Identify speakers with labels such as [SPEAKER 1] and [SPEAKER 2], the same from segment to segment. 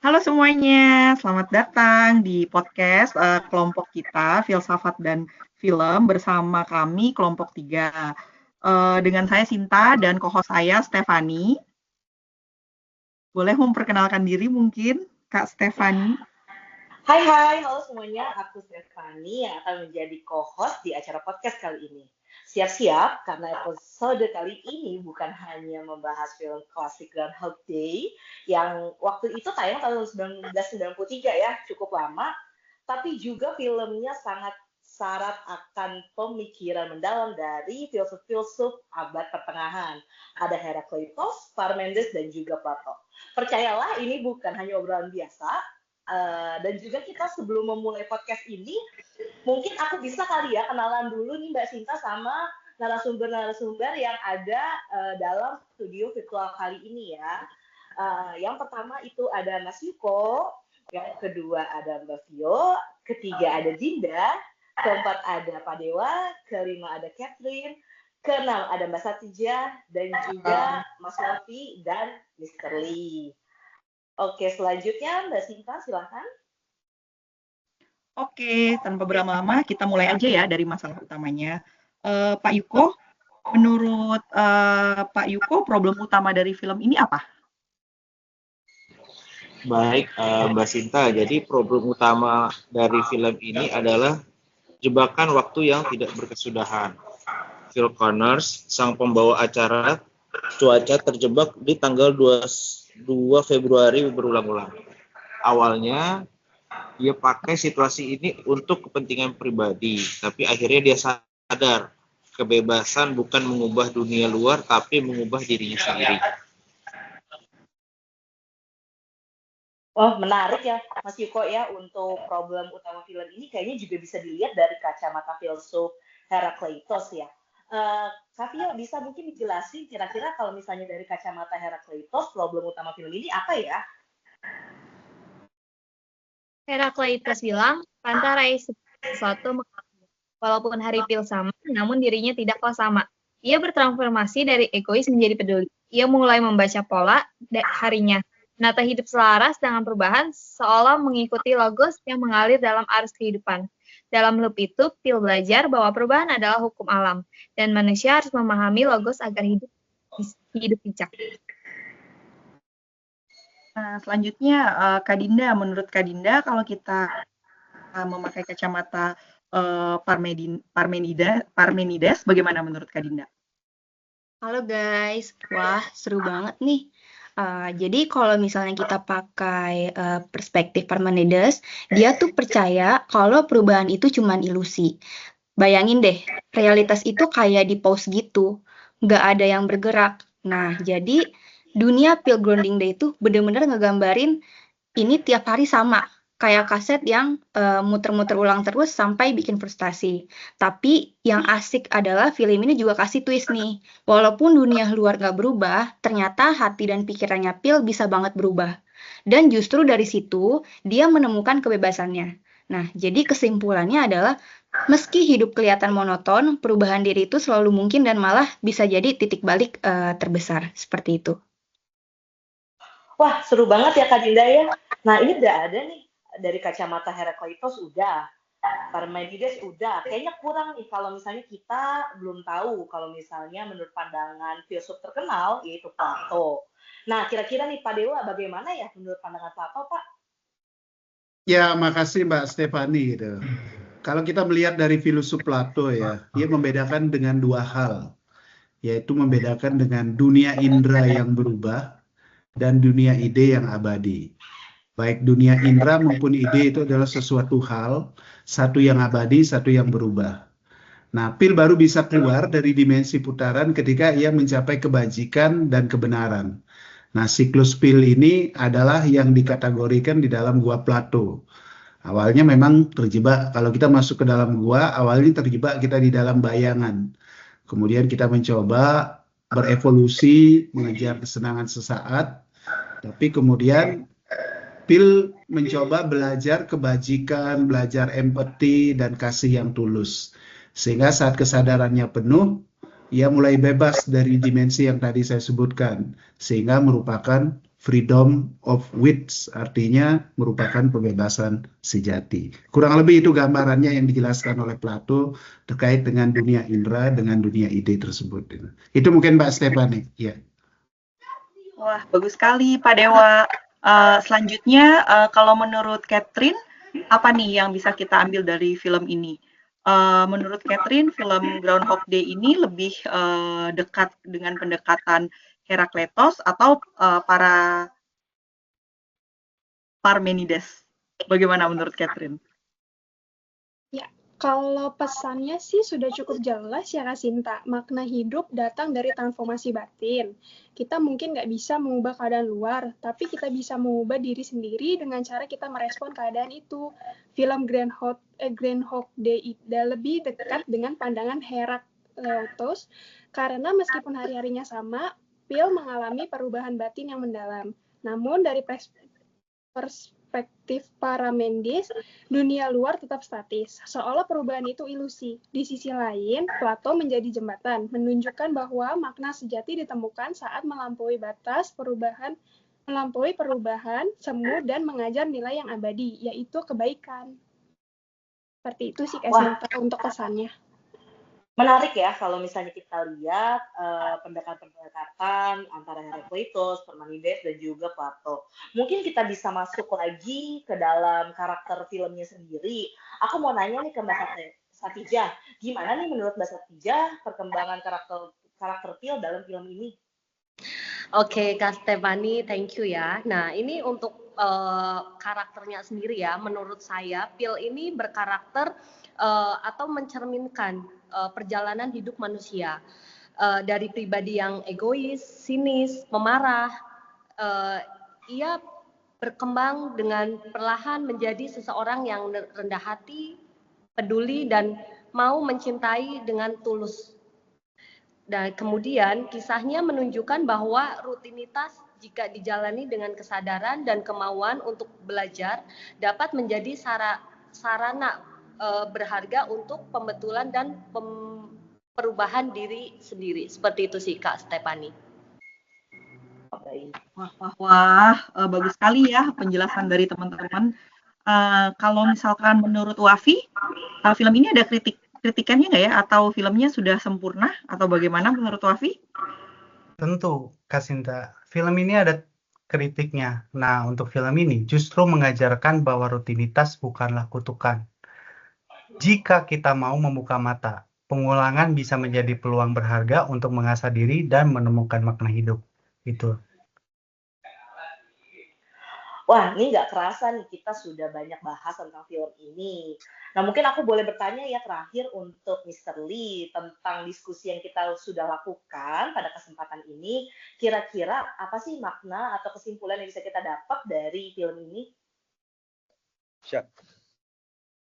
[SPEAKER 1] Halo semuanya, selamat datang di podcast kelompok kita, Filsafat dan Film bersama kami kelompok 3. Dengan saya Sinta dan co-host saya Stefani. Boleh memperkenalkan diri mungkin, Kak Stefani?
[SPEAKER 2] Hai, halo semuanya. Aku Stefani yang akan menjadi co-host di acara podcast kali ini. Siap-siap, karena episode kali ini bukan hanya membahas film klasik Groundhog Day yang waktu itu tayang tahun 1993 ya, cukup lama, tapi juga filmnya sangat syarat akan pemikiran mendalam dari filsuf-filsuf abad pertengahan. Ada Herakleitos, Parmenides, dan juga Plato. Percayalah, ini bukan hanya obrolan biasa, dan juga kita sebelum memulai podcast ini, mungkin aku bisa kali ya kenalan dulu nih Mbak Sinta sama narasumber-narasumber yang ada dalam studio virtual kali ini ya. Yang pertama itu ada Mas Yuko, yang kedua ada Mbak Vio, ketiga ada Dinda, keempat ada Pak Dewa, kelima ada Catherine, keenam ada Mbak Satija, dan juga Mas Novi dan Mr. Lee. Oke, selanjutnya Mbak Sinta, silahkan.
[SPEAKER 1] Oke, tanpa berlama-lama kita mulai aja ya dari masalah utamanya. Pak Yuko, menurut Pak Yuko, problem utama dari film ini apa?
[SPEAKER 3] Baik, Mbak Sinta. Jadi problem utama dari film ini adalah jebakan waktu yang tidak berkesudahan. Phil Connors, sang pembawa acara cuaca, terjebak di tanggal 2 Februari berulang-ulang. Awalnya, dia pakai situasi ini untuk kepentingan pribadi, tapi akhirnya dia sadar kebebasan bukan mengubah dunia luar, tapi mengubah dirinya sendiri.
[SPEAKER 2] Oh, menarik ya, Mas Yuko ya, untuk problem utama film ini kayaknya juga bisa dilihat dari kacamata filsuf Herakleitos ya. Kavio, bisa mungkin dijelasin kira-kira kalau misalnya dari kacamata Herakleitos, problem utama film ini apa ya?
[SPEAKER 4] Herakleitos bilang, Pantarai sesuatu mengalami. Walaupun hari pil sama, namun dirinya tidaklah sama. Ia bertransformasi dari egois menjadi peduli. Ia mulai membaca pola harinya, menata hidup selaras dengan perubahan, seolah mengikuti logos yang mengalir dalam arus kehidupan. Dalam loop itu, Pil belajar bahwa perubahan adalah hukum alam, dan manusia harus memahami logos agar hidup bijak.
[SPEAKER 1] Nah, selanjutnya, Kak Dinda, menurut Kak Dinda, kalau kita memakai kacamata Parmenides, bagaimana menurut Kak Dinda?
[SPEAKER 5] Halo guys, wah seru banget nih. Jadi kalau misalnya kita pakai perspektif Parmenides, dia tuh percaya kalau perubahan itu cuma ilusi. Bayangin deh, realitas itu kayak di pause gitu, nggak ada yang bergerak. Nah, jadi dunia Pale Grounding Day itu bener-bener ngegambarin ini tiap hari sama, kayak kaset yang muter-muter ulang terus sampai bikin frustasi. Tapi yang asik adalah film ini juga kasih twist nih. Walaupun dunia luar nggak berubah, ternyata hati dan pikirannya Pil bisa banget berubah. Dan justru dari situ, dia menemukan kebebasannya. Nah, jadi kesimpulannya adalah, meski hidup kelihatan monoton, perubahan diri itu selalu mungkin dan malah bisa jadi titik balik terbesar. Seperti itu.
[SPEAKER 2] Wah, seru banget ya Kak Dinda ya. Nah, ini udah ada nih, dari kacamata Herakleitos udah, Parmenides udah. Kayaknya kurang nih kalau misalnya kita belum tahu kalau misalnya menurut pandangan filsuf terkenal, yaitu Plato. Nah, kira-kira nih Pak Dewa, bagaimana ya menurut pandangan Plato, Pak?
[SPEAKER 6] Ya, makasih Mbak Stefani gitu. Kalau kita melihat dari filsuf Plato ya, dia membedakan dengan dua hal, yaitu membedakan dengan dunia indera yang berubah dan dunia ide yang abadi. Baik dunia indera maupun ide itu adalah sesuatu hal, satu yang abadi, satu yang berubah. Nah, Pil baru bisa keluar dari dimensi putaran ketika ia mencapai kebajikan dan kebenaran. Nah, siklus Pil ini adalah yang dikategorikan di dalam gua Plato. Awalnya memang terjebak, kalau kita masuk ke dalam gua, awalnya terjebak kita di dalam bayangan. Kemudian kita mencoba berevolusi, mengejar kesenangan sesaat, tapi kemudian Pil mencoba belajar kebajikan, belajar empati, dan kasih yang tulus. Sehingga saat kesadarannya penuh, ia mulai bebas dari dimensi yang tadi saya sebutkan. Sehingga merupakan freedom of wits, artinya merupakan kebebasan sejati. Kurang lebih itu gambarannya yang dijelaskan oleh Plato terkait dengan dunia indera, dengan dunia ide tersebut. Itu mungkin Mbak Stephanie. Ya.
[SPEAKER 1] Wah, bagus sekali Pak Dewa. Selanjutnya, kalau menurut Catherine, apa nih yang bisa kita ambil dari film ini? Menurut Catherine, film Groundhog Day ini lebih dekat dengan pendekatan Herakleitos atau para Parmenides? Bagaimana menurut Catherine?
[SPEAKER 7] Ya, kalau pesannya sih sudah cukup jelas ya Kak Sinta. Makna hidup datang dari transformasi batin. Kita mungkin nggak bisa mengubah keadaan luar, tapi kita bisa mengubah diri sendiri dengan cara kita merespon keadaan itu. Film Groundhog Day lebih dekat dengan pandangan Herakleitos, karena meskipun hari-harinya sama, Phil mengalami perubahan batin yang mendalam. Namun dari perspektif Parmenides, dunia luar tetap statis, seolah perubahan itu ilusi. Di sisi lain, Plato menjadi jembatan, menunjukkan bahwa makna sejati ditemukan saat melampaui perubahan semu dan mengajar nilai yang abadi, yaitu kebaikan. Seperti itu sih Kak Sinta untuk pesannya.
[SPEAKER 2] Menarik ya kalau misalnya kita lihat pendekatan antara Herakleitos, Parmenides, dan juga Plato. Mungkin kita bisa masuk lagi ke dalam karakter filmnya sendiri. Aku mau nanya nih ke Mbak Satijah, gimana nih menurut Mbak Satijah perkembangan karakter Phil dalam film ini?
[SPEAKER 8] Oke, Kak Stephanie, thank you ya. Nah, ini untuk karakternya sendiri ya, menurut saya Phil ini berkarakter atau mencerminkan perjalanan hidup manusia dari pribadi yang egois, sinis, memarah. Ia berkembang dengan perlahan menjadi seseorang yang rendah hati, peduli, dan mau mencintai dengan tulus. Dan kemudian kisahnya menunjukkan bahwa rutinitas jika dijalani dengan kesadaran dan kemauan untuk belajar dapat menjadi sarana berharga untuk pembetulan dan perubahan diri sendiri. Seperti itu sih Kak Stephanie.
[SPEAKER 1] Wah, bagus sekali ya penjelasan dari teman-teman. Kalau misalkan menurut Wafi, film ini ada kritikannya nggak ya? Atau filmnya sudah sempurna? Atau bagaimana menurut Wafi?
[SPEAKER 9] Tentu, Kak Sinta. Film ini ada kritiknya. Nah, untuk film ini justru mengajarkan bahwa rutinitas bukanlah kutukan. Jika kita mau membuka mata, pengulangan bisa menjadi peluang berharga untuk mengasah diri dan menemukan makna hidup. Itu.
[SPEAKER 2] Wah, ini nggak kerasa nih kita sudah banyak bahas tentang film ini. Nah, mungkin aku boleh bertanya ya terakhir untuk Mr. Lee tentang diskusi yang kita sudah lakukan pada kesempatan ini. Kira-kira apa sih makna atau kesimpulan yang bisa kita dapat dari film ini?
[SPEAKER 10] Siap.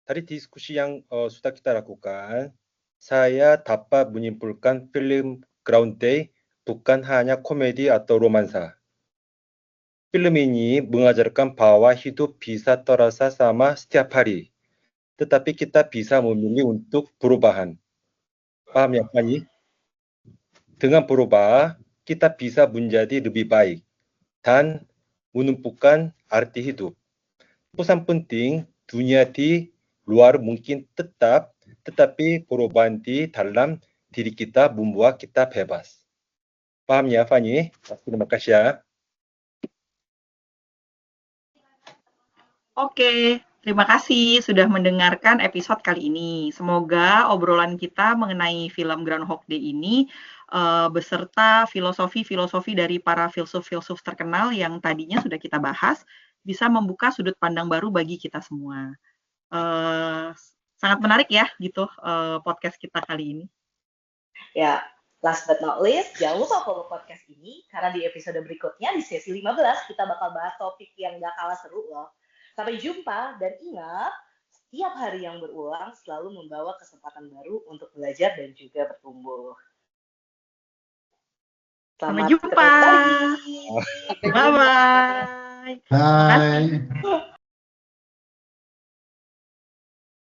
[SPEAKER 10] Dari diskusi yang sudah kita lakukan, saya dapat menyimpulkan film Groundhog Day bukan hanya komedi atau romansa. Film ini mengajarkan bahwa hidup bisa terasa sama setiap hari, tetapi kita bisa memilih untuk perubahan. Paham ya, Fanny? Dengan berubah, kita bisa menjadi lebih baik dan menumpukan arti hidup. Pesan penting, dunia di luar mungkin tetap, tetapi perubahan di dalam diri kita membuat kita bebas. Paham ya, Fanny? Terima kasih ya.
[SPEAKER 1] Oke, terima kasih sudah mendengarkan episode kali ini. Semoga obrolan kita mengenai film Groundhog Day ini beserta filosofi-filosofi dari para filsuf-filsuf terkenal yang tadinya sudah kita bahas bisa membuka sudut pandang baru bagi kita semua. Sangat menarik ya gitu podcast kita kali ini.
[SPEAKER 2] Ya, last but not least, jangan lupa follow podcast ini karena di episode berikutnya di sesi 15 kita bakal bahas topik yang gak kalah seru loh. Sampai jumpa dan ingat, setiap hari yang berulang selalu membawa kesempatan baru untuk belajar dan juga bertumbuh.
[SPEAKER 1] Sampai jumpa. Bye-bye.
[SPEAKER 6] Bye.